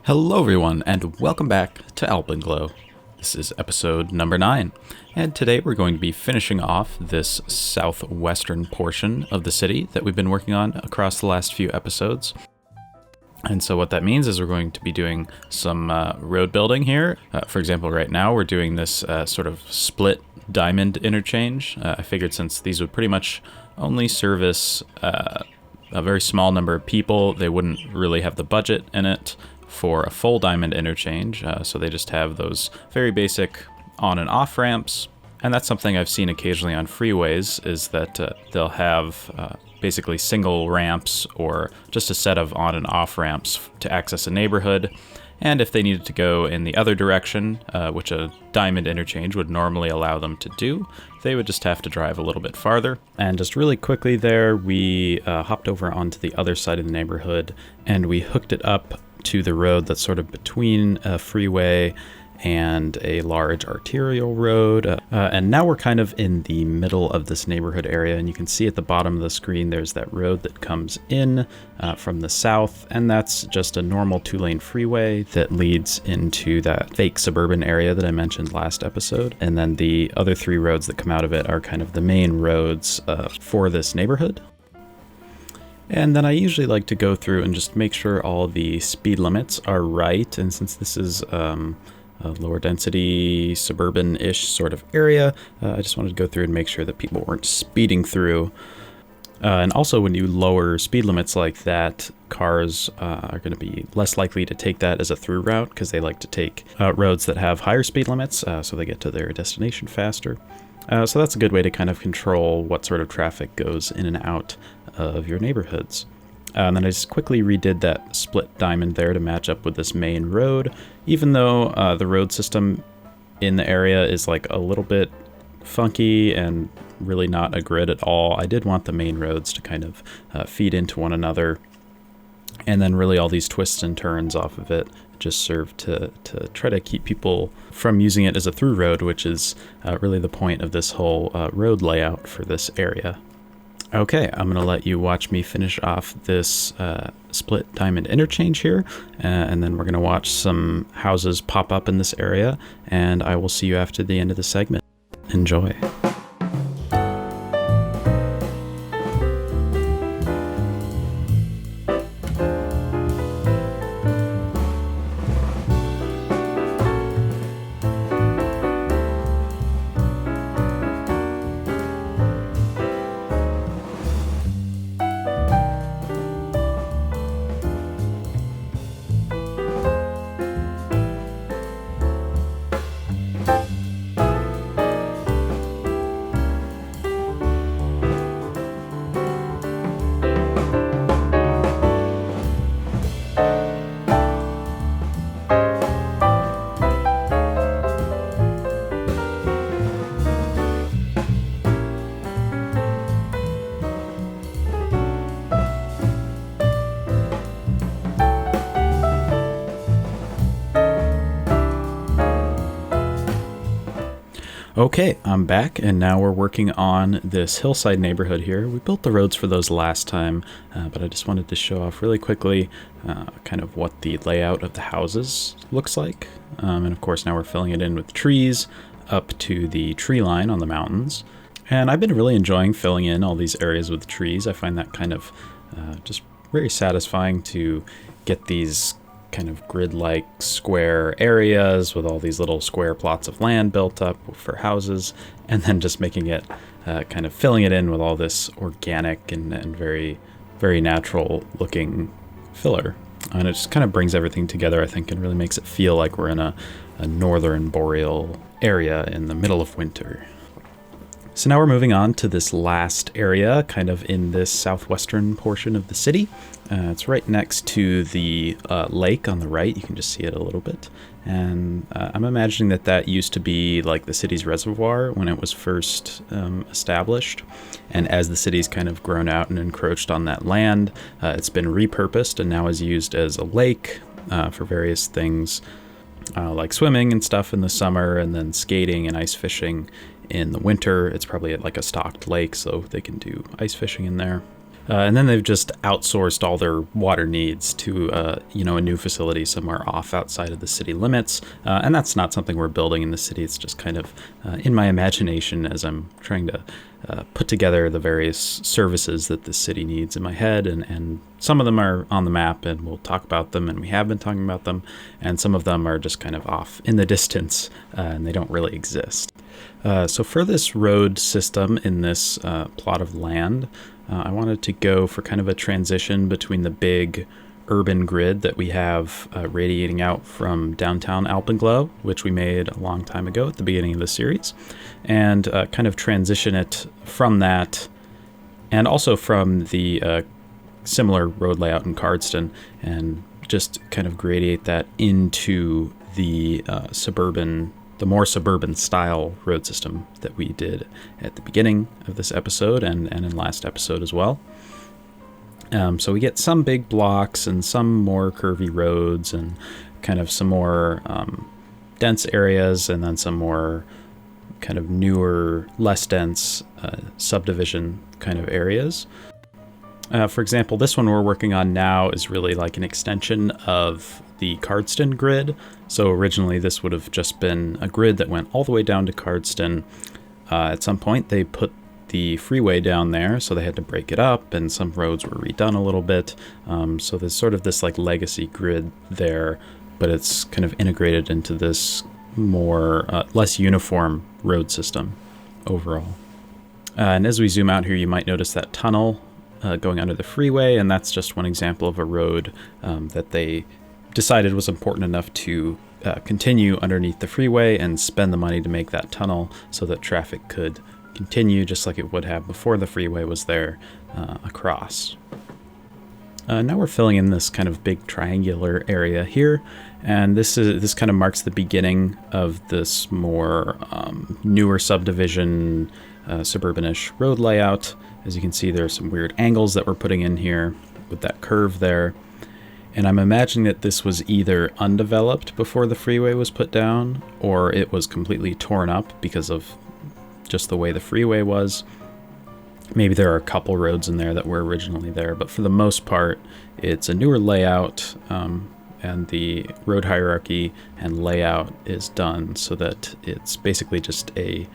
Hello everyone, and welcome back to Alpenglow. This is episode number 9, and today we're going to be finishing off this southwestern portion of the city that we've been working on across the last few episodes. And so what that means is we're going to be doing some road building here. For example, right now we're doing this sort of split diamond interchange. I figured since these would pretty much only service a very small number of people, they wouldn't really have the budget in it for a full diamond interchange, so they just have those very basic on and off ramps. And that's something I've seen occasionally on freeways, is that they'll have basically single ramps or just a set of on and off ramps to access a neighborhood. And if they needed to go in the other direction, which a diamond interchange would normally allow them to do, they would just have to drive a little bit farther. And just really quickly there, we hopped over onto the other side of the neighborhood and we hooked it up to the road that's sort of between a freeway and a large arterial road. And now we're kind of in the middle of this neighborhood area, and you can see at the bottom of the screen there's that road that comes in from the south, and that's just a normal 2-lane freeway that leads into that fake suburban area that I mentioned last episode. And then the other 3 roads that come out of it are kind of the main roads for this neighborhood. And then I usually like to go through and just make sure all the speed limits are right. And since this is a lower density, suburban-ish sort of area, I just wanted to go through and make sure that people weren't speeding through. And also when you lower speed limits like that, cars are going to be less likely to take that as a through route because they like to take roads that have higher speed limits so they get to their destination faster. So that's a good way to kind of control what sort of traffic goes in and out of your neighborhoods. And then I just quickly redid that split diamond there to match up with this main road. Even though the road system in the area is like a little bit funky and really not a grid at all, I did want the main roads to kind of feed into one another. And then really all these twists and turns off of it just serve to try to keep people from using it as a through road, which is really the point of this whole road layout for this area. Okay, I'm going to let you watch me finish off this split diamond interchange here, and then we're going to watch some houses pop up in this area, and I will see you after the end of the segment. Enjoy. Okay, I'm back, and now we're working on this Hillside neighborhood here. We built the roads for those last time, but I just wanted to show off really quickly kind of what the layout of the houses looks like. And of course now we're filling it in with trees up to the tree line on the mountains. And I've been really enjoying filling in all these areas with trees. I find that kind of just very satisfying to get these kind of grid-like square areas with all these little square plots of land built up for houses, and then just making it kind of filling it in with all this organic and very, very natural looking filler. And it just kind of brings everything together, I think, and really makes it feel like we're in a northern boreal area in the middle of winter. So now we're moving on to this last area, kind of in this southwestern portion of the city. It's right next to the lake on the right. You can just see it a little bit. And I'm imagining that that used to be like the city's reservoir when it was first established. And as the city's kind of grown out and encroached on that land, it's been repurposed and now is used as a lake for various things like swimming and stuff in the summer, and then skating and ice fishing in the winter. It's probably at like a stocked lake, so they can do ice fishing in there. And then they've just outsourced all their water needs to, a new facility somewhere off outside of the city limits. And that's not something we're building in the city. It's just kind of in my imagination as I'm trying to put together the various services that the city needs in my head. And some of them are on the map, and we'll talk about them, and we have been talking about them. And some of them are just kind of off in the distance, and they don't really exist. So for this road system in this plot of land, I wanted to go for kind of a transition between the big urban grid that we have radiating out from downtown Alpenglow, which we made a long time ago at the beginning of the series, and kind of transition it from that, and also from the similar road layout in Cardston, and just kind of gradiate that into the the more suburban style road system that we did at the beginning of this episode and in last episode as well. So we get some big blocks and some more curvy roads and kind of some more dense areas, and then some more kind of newer, less dense subdivision kind of areas. For example, this one we're working on now is really like an extension of the Cardston grid. So originally this would have just been a grid that went all the way down to Cardston. At some point they put the freeway down there, so they had to break it up, and some roads were redone a little bit. So there's sort of this like legacy grid there, but it's kind of integrated into this more less uniform road system overall. And as we zoom out here, you might notice that tunnel going under the freeway, and that's just one example of a road that they decided was important enough to continue underneath the freeway and spend the money to make that tunnel so that traffic could continue just like it would have before the freeway was there across. Now we're filling in this kind of big triangular area here, and this kind of marks the beginning of this more newer subdivision, suburbanish road layout. As you can see, there are some weird angles that we're putting in here with that curve there. And I'm imagining that this was either undeveloped before the freeway was put down, or it was completely torn up because of just the way the freeway was. Maybe there are a couple roads in there that were originally there, but for the most part, it's a newer layout, and the road hierarchy and layout is done so that it's basically just a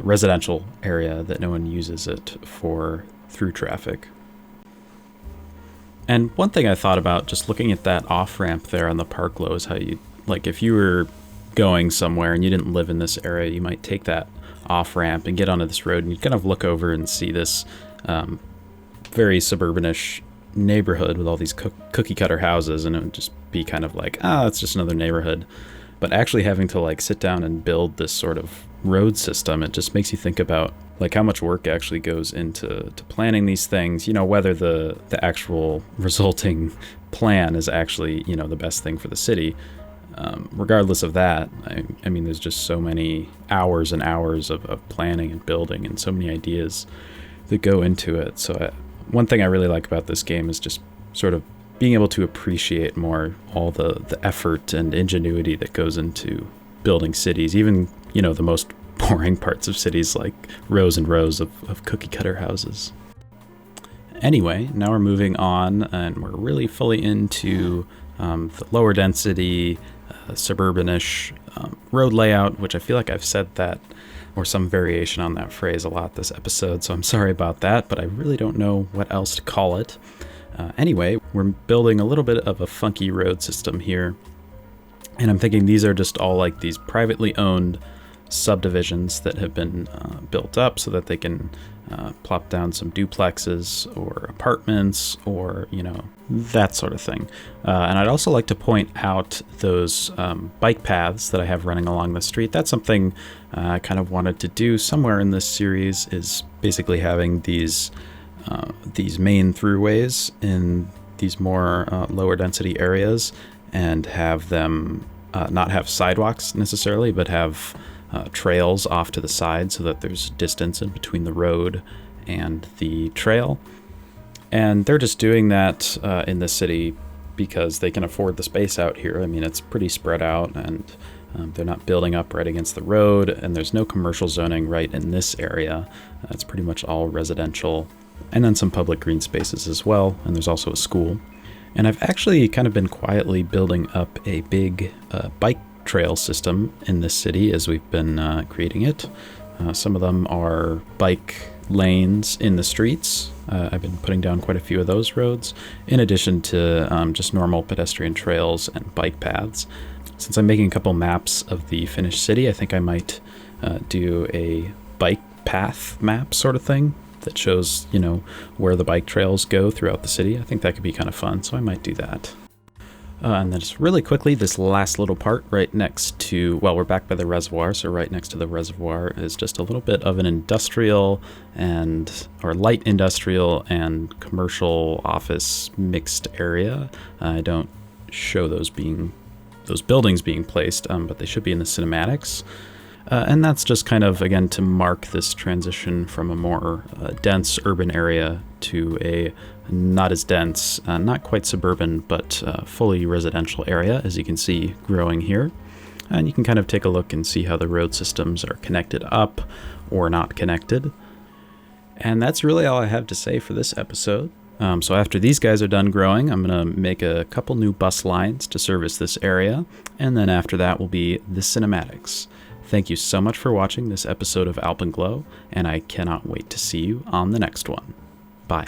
residential area that no one uses it for through traffic. And one thing I thought about just looking at that off-ramp there on the Parklow is how you, like if you were going somewhere and you didn't live in this area, you might take that off-ramp and get onto this road, and you kind of look over and see this very suburbanish neighborhood with all these cookie cutter houses, and it would just be kind of like, it's just another neighborhood. But actually having to like sit down and build this sort of road system, it just makes you think about like how much work actually goes into planning these things, whether the actual resulting plan is actually, the best thing for the city. Regardless of that, I mean, there's just so many hours and hours of planning and building and so many ideas that go into it. So one thing I really like about this game is just sort of being able to appreciate more all the effort and ingenuity that goes into building cities, even, the most boring parts of cities like rows and rows of cookie cutter houses. Anyway, now we're moving on, and we're really fully into the lower density, suburbanish road layout, which I feel like I've said that or some variation on that phrase a lot this episode, so I'm sorry about that, but I really don't know what else to call it. Anyway, we're building a little bit of a funky road system here, and I'm thinking these are just all like these privately owned subdivisions that have been built up so that they can plop down some duplexes or apartments or, that sort of thing. And I'd also like to point out those bike paths that I have running along the street. That's something I kind of wanted to do somewhere in this series, is basically having these main throughways in these more lower density areas, and have them not have sidewalks necessarily, but have trails off to the side so that there's distance in between the road and the trail. And they're just doing that in the city because they can afford the space out here. I mean, it's pretty spread out, and they're not building up right against the road, and there's no commercial zoning right in this area. It's pretty much all residential and then some public green spaces as well, and there's also a school. And I've actually kind of been quietly building up a big bike trail system in this city as we've been creating it. Some of them are bike lanes in the streets. I've been putting down quite a few of those roads, in addition to just normal pedestrian trails and bike paths. Since I'm making a couple maps of the finished city, I think I might do a bike path map sort of thing that shows, where the bike trails go throughout the city. I think that could be kind of fun, so I might do that. And then just really quickly, this last little part right next to, well, we're back by the reservoir, so right next to the reservoir is just a little bit of an industrial or light industrial and commercial office mixed area. I don't show those buildings being placed, but they should be in the cinematics. And that's just kind of, again, to mark this transition from a more dense urban area to a not as dense, not quite suburban, but fully residential area, as you can see growing here. And you can kind of take a look and see how the road systems are connected up or not connected. And that's really all I have to say for this episode. So after these guys are done growing, I'm going to make a couple new bus lines to service this area. And then after that will be the cinematics. Thank you so much for watching this episode of Alpenglow, and I cannot wait to see you on the next one. Bye.